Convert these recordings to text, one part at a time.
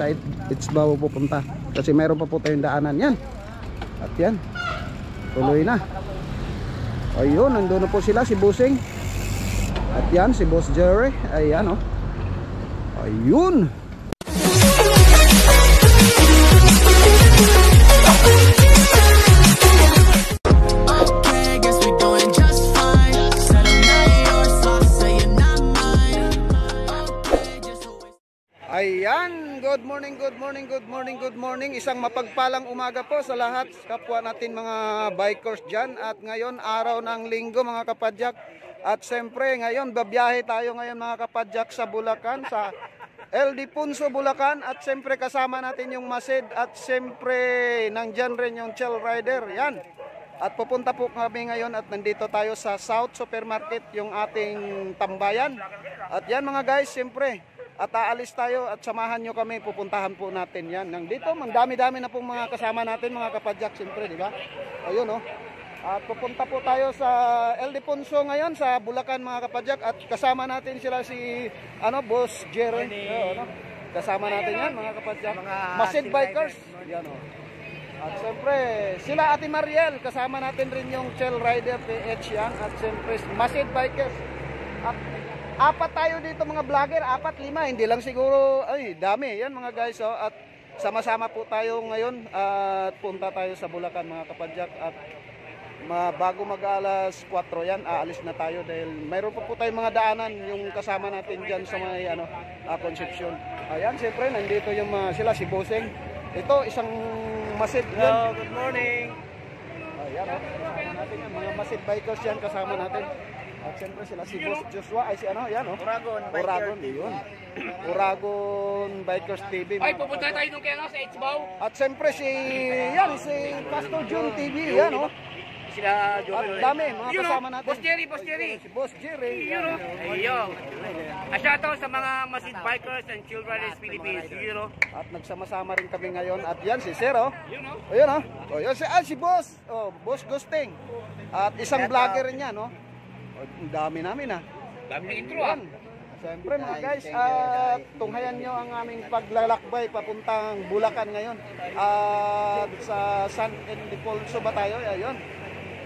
sa Itsbaw pupunta. Kasi mayroon pa po tayong daanan yan. At yan, tuloy na. Ayun, nandun na po sila, si Busing. At yan, si Boss Jerry. Ayan, oh. Ayun. Ayan, good morning, good morning, good morning, good morning. Isang mapagpalang umaga po sa lahat, kapwa natin mga bikers dyan. At ngayon, araw ng linggo mga kapadyak. At siyempre, ngayon, babiyahe tayo ngayon mga kapadyak sa Bulacan, sa LD Punso, Bulacan. At siyempre, kasama natin yung Masid. At siyempre, nandyan rin yung Chill Rider. Yan. At pupunta po kami ngayon at nandito tayo sa South Supermarket, yung ating tambayan. At yan mga guys, siyempre, at aalis tayo at samahan nyo kami, pupuntahan po natin yan. Nandito, dami-dami na pong mga kasama natin, mga kapadyak, siyempre, di ba? Ayun, oh. At pupunta po tayo sa LD Punso ngayon, sa Bulacan, mga kapadyak. At kasama natin sila si, Boss Jerry. Kasama natin yan, mga kapadyak. Masid Bikers. Yan, oh. At siyempre, sila Ate Mariel, kasama natin rin yung Chill Rider PH yan. At siyempre, Masid Bikers. At apat tayo dito mga vlogger, 4, 5, hindi lang siguro, ay dami yan mga guys, oh. At sama-sama po tayo ngayon at punta tayo sa Bulacan mga kapadyak. At bago mag alas 4 yan, aalis na tayo dahil mayroon pa po tayong mga daanan yung kasama natin dyan sa may Concepcion. Ayan, siyempre nandito yung sila, si Boseng. Ito, isang Masid yan. Hello, good morning. Ayan, oh. Natin yan, mga Masid Bikers yan kasama natin. At siyempre sila si Boss Joshua, ay si yan, oh. Uragon, yun. Uragon Bikers TV. Ay, pupunta tayo nung kaya sa Itsbaw. At siyempre si Pastor Jun TV, yan, oh. Sila At dami, mga kasama natin. Boss Jerry. Si Boss Jerry. Ayun. Shoutout sa mga Masid Bikers and Chill Riders Philippines. At nagsama-sama rin kami ngayon. At yan si Sir, oh. Ayun, oh. O, yan si Boss. Oh, Boss Gusting. At isang vlogger rin yan, oh. Ang dami namin, ah. Dami ng intro, ah. Siyempre mga guys, tunghayan nyo ang aming paglalakbay papuntang Bulacan ngayon. At sa San Ildefonso ba tayo? Ayun.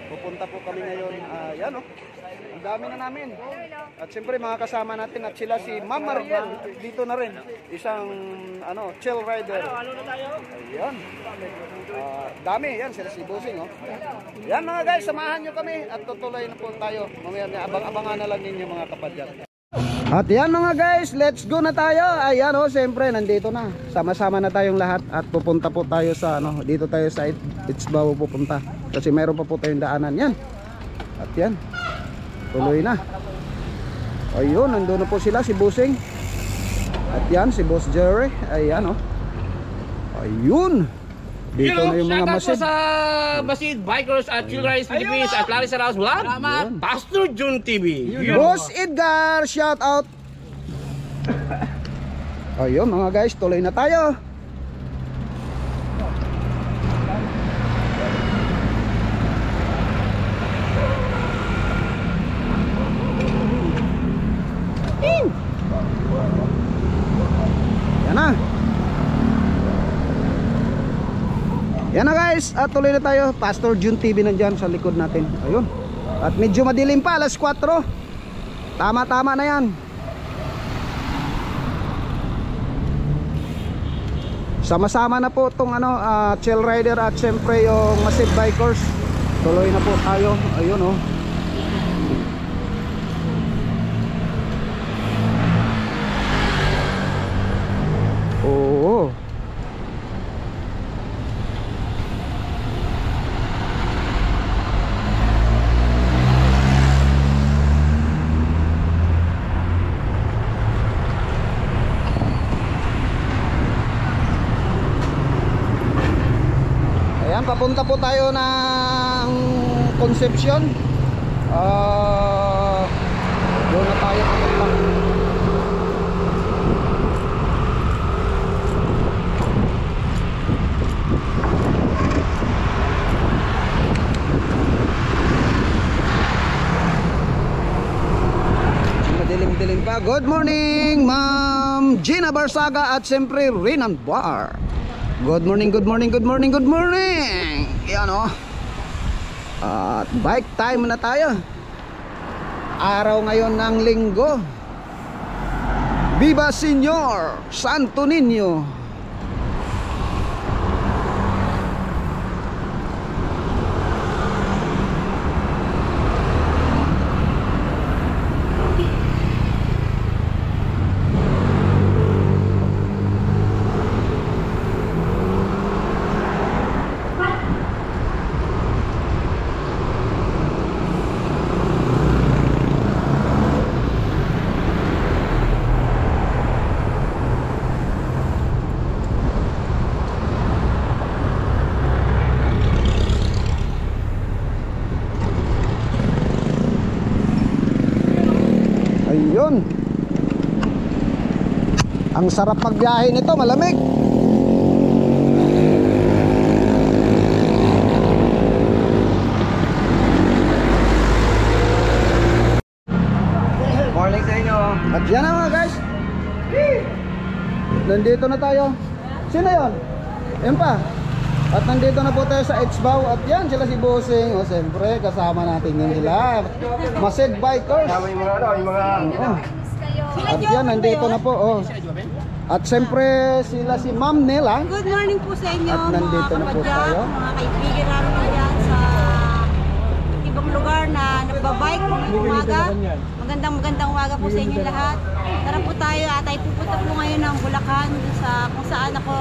Pupunta po kami ngayon. Yan, oh. Ang dami na namin. At siyempre mga kasama natin at sila si Ma'am Marvel dito na rin. Isang Chill Rider. Ayun. Dami yan, sila si Busing, oh. Yan mga guys, samahan nyo kami at tutuloy na po tayo. Mamaya abang-abangan na lang ninyo mga kapadyak. At yan mga guys, let's go na tayo. Ayan, oh, siyempre nandito na. Sama-sama na tayong lahat at pupunta po tayo sa dito tayo sa Itsbaw pupunta. Kasi mayroon pa po tayong daanan yan. At yan, tuloy na. Ayun, nandun na po sila, si Busing. At yan, si Boss Jerry. Ayan, oh. Ayun. Dito na yung mga Masid. Sa Masid Bikers at Chill Riders Philippines at Larissa Rouse Vlog. Pastor Jun TV. Boss Edgar, shout out. Ayun mga guys, tuloy na tayo. Yan na. Yan na guys, at tuloy na tayo. Pastor Jun TV nandyan sa likod natin. Ayun. At medyo madilim pa, alas 4. Tama-tama na yan. Sama-sama na po itong Chill Rider at syempre yung Masid Bikers. Tuloy na po tayo. Ayun, oh. Oo. Papunta po tayo ng Concepcion. Doon na tayo papunta. Madilim-dilim pa. Good morning, Ma'am Ma'am Gina Barsaga at siyempre Renan Bar. Good morning, good morning, good morning, good morning. Yan o. At bike time na tayo. Araw ngayon ng linggo. Viva Señor Santo Niño. Ayun. Ang sarap magbiyahe nito, malamig. Morning sa inyo. At yan na mga guys. Nandito na tayo. Sino yon? Yan pa. At nandito na po tayo sa Exbow. At yan sila si Bossing. O siyempre kasama natin yun nila. Masid Bikers. Kasama yung mga Oh. At yan nandito na po. Oh. At siyempre sila si Ma'am Nela. Good morning po sa inyo, At nandito mga na po kapadyak, tayo. mga kaibigan namin dyan sa ibang lugar na nagbabike ng umaga. Magandang umaga po sa inyo lahat. Tara po tayo at ay pupunta po ngayon ng Bulacan sa kung saan ako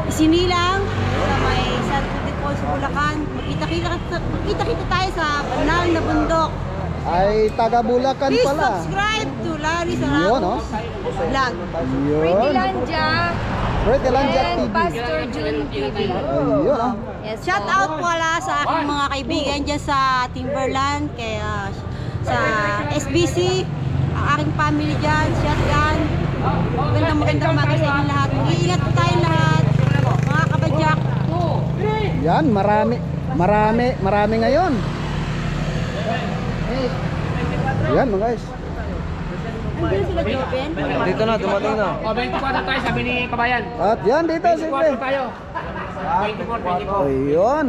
isinilang sa may San Ildefonso sa Bulacan. Magkita-kita tayo sa banal na bundok. Ay taga Bulacan Please pala. subscribe to Larry Yun, oh. Sarapos Vlog. Ayun. Lanja Pretty Lanja and TV. Pastor June TV. Ayun oh. Yes, Shout out po pala sa aking mga kaibigan dyan sa Timberland, kaya sa SBC, ang aking family dyan, shotgun. Magandang umaga sa inyo lahat. Mag-iingat po tayo lahat, mga kapadyak. Yan, marami ngayon. Yan mga guys. Andun sila, Joven? Dito na, dumating na. O, 24 tayo, sabi ni Kabayan. At yan dito siyempre. 24 tayo. 24. Ayun.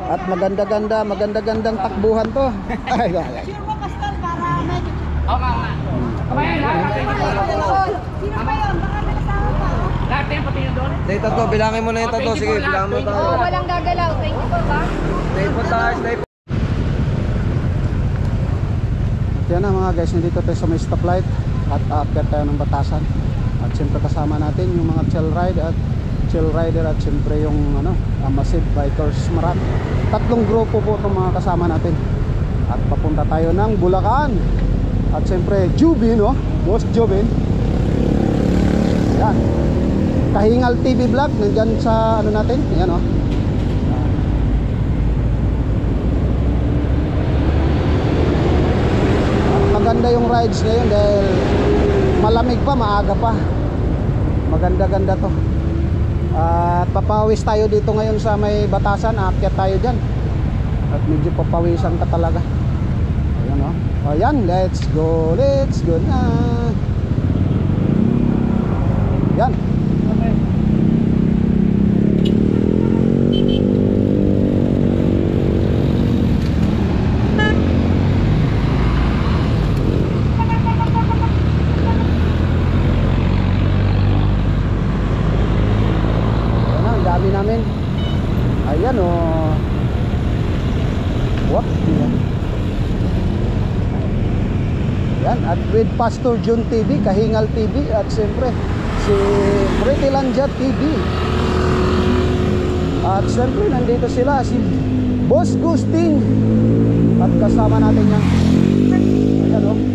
At maganda-gandang takbuhan to. Ay, wala. Sure mo, Pastor, para medyo... Okay. Kabayan, ha? 24. Sino pa yun? Baka may kasama pa. Lahat yan, pati yun doon. Day tatlo, bilangin mo na yung tatlo. Sige, bilangin mo tayo. Oh, walang gagalaw. 24 ba? Stay po tayo, stay po. Yan na mga guys, nandito tayo sa may stoplight. At aakyat tayo ng Batasan. At siyempre kasama natin yung mga chill rider at siyempre yung Masid Bikers. Tatlong grupo po itong mga kasama natin. At papunta tayo ng Bulacan. At siyempre Jubin, Boss Jubin. Yan. Kahingal TV vlog nandyan sa natin. Yan maganda yung rides ngayon dahil malamig pa, maaga pa. Maganda-ganda to. At papawis tayo dito ngayon sa may Batasan. Aakyat tayo dyan. At medyo papawisan ka talaga. Ayan Ayan, let's go na. Yan. Namin. Ayan what? Yan, at with Pastor June TV, Kahingal TV, at siyempre si Pretty Lanja TV. At siyempre nandito sila si Boss Gusting at kasama natin yan. Ayan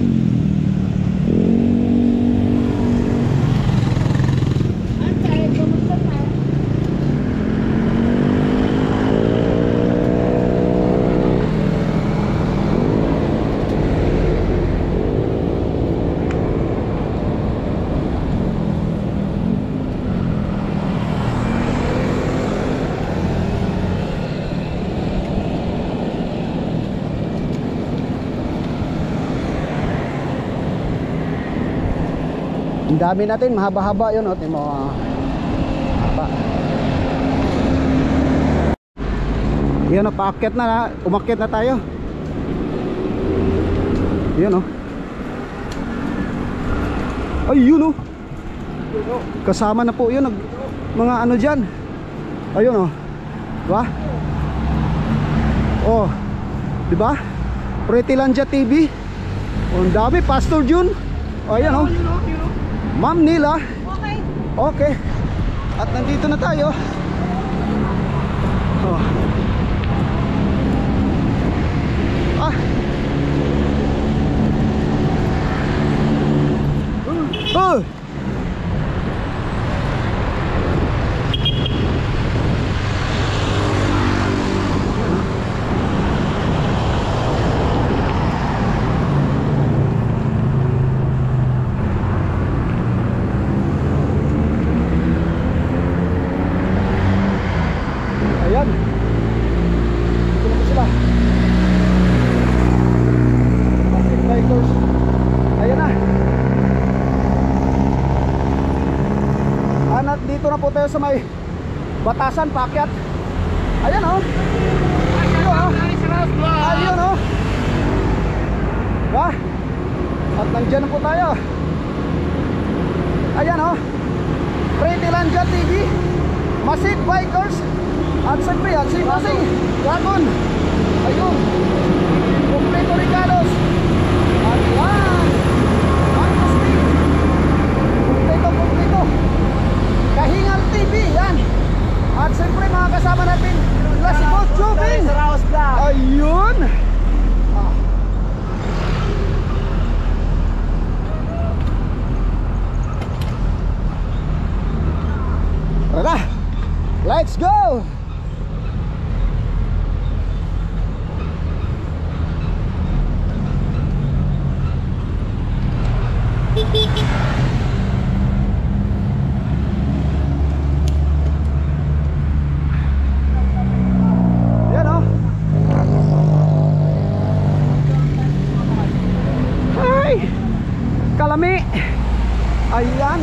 Ang dami natin, mahaba-haba yun. Ito yung mga haba. Yan o, paakyat na, umakyat na tayo. Yan o. Ay, yun o. Kasama na po yun, mga ano dyan. Ayun o. Diba? Oh, diba? Prettylandia TV. Oh, ang dami, Pastor Jun. Oh, ayan oh. Ma'am Nila. Okay. Okay. At nandito na tayo. Oh. Ah. Oh. Ayan. Dito na po sila. Plastic bikers. Ayan na. At dito na po tayo sa may batasan, paakyat. Ayan oh. Ayun oh. Ayun oh. Diba? At nandiyan na po tayo. Ayan oh. Prettylandia TV, Masid Bikers. At siyempre yan, si Bossing Dragon. Ayun. Kompleto Regalos. At yan. Marcos TV. Kompleto. Kahingal TV. Yan. At siyempre mga kasama natin, si Boss Jubing. Ayun. Tara. Let's go. Yan oh. Ay, kalami. Ayan.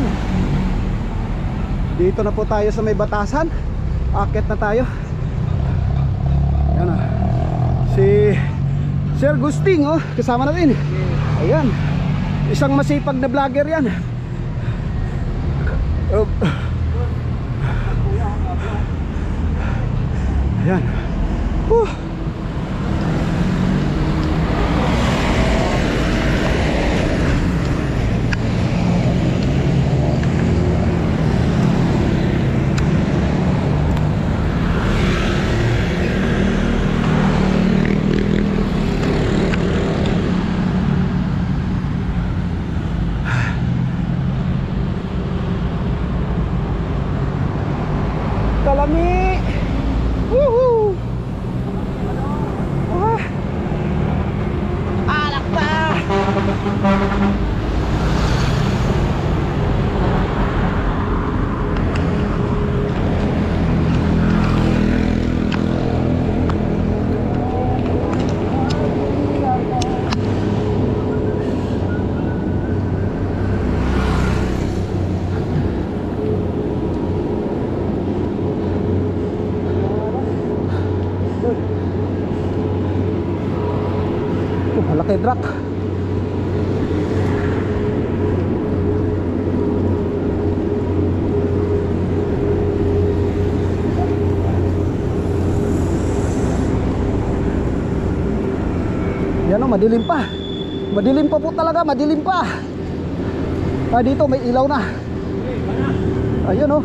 Dito na po tayo sa may batasan. Akit na tayo. Yan oh. Si Sir Gusting oh, kasama natin. Ayan. Isang masipag na vlogger yan. Ayan. Kalami. Woohoo. Alak pa. Malaki truck. Yan o, madilim pa. Madilim pa po talaga, madilim pa. Dito may ilaw na. Ayun o.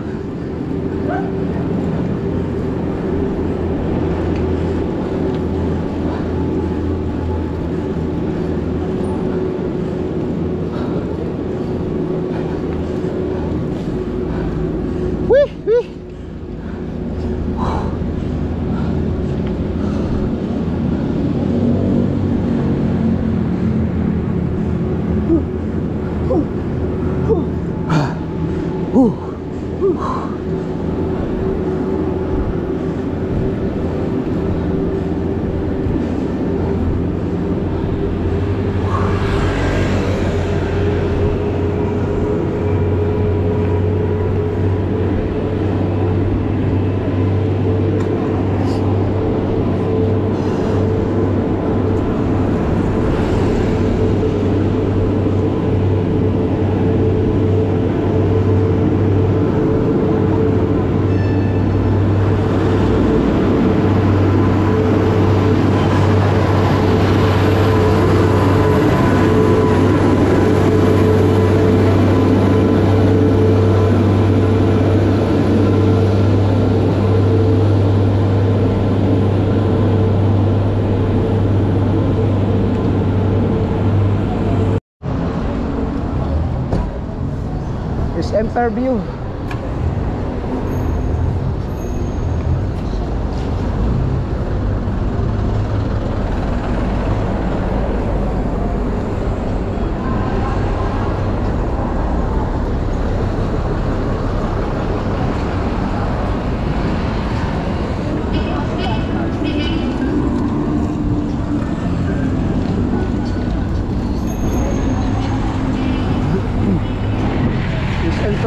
interview.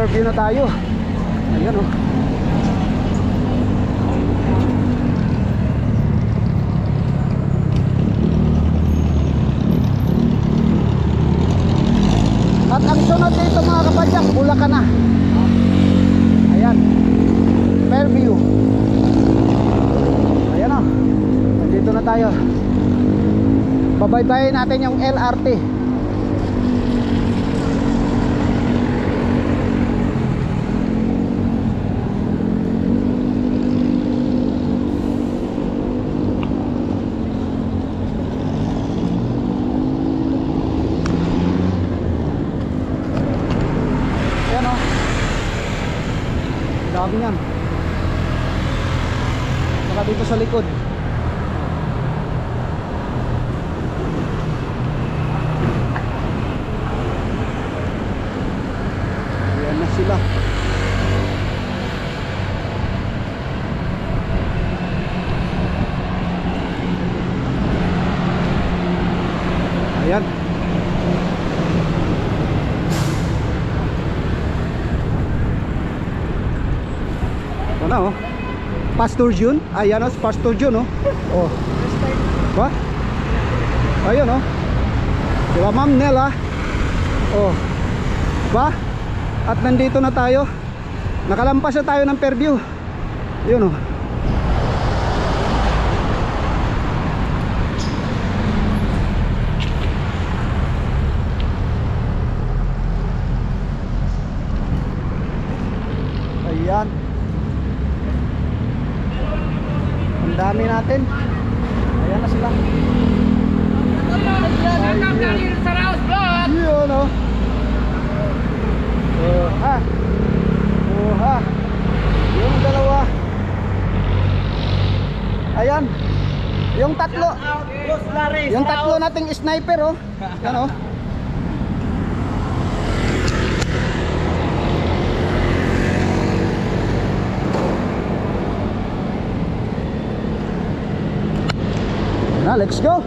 Interview na tayo. Ayan o. At ang sunod dito mga kapadyak, Bulacan na. Ayan, Fairview. Ayan o. Nandito na tayo. Babaybayin natin yung LRT. Dami niyan. Saka dito sa likod. Ayan na sila. Ayan. Ano oh? Pastor June? Ayan oh, Pastor June oh. Oh. Ba? Ayun oh. Diba Ma'am Nela? Oh. Ba? At nandito na tayo. Nakalampas na tayo ng Fairview. Yun oh. Ayan. Ang dami natin. Ayan na sila. Sa Raos Vlog! Yun o. Oha. Oha. Yung dalawa. Ayan. Yung tatlo. Yung tatlo nating sniper oh. Yan oh. Na, let's go.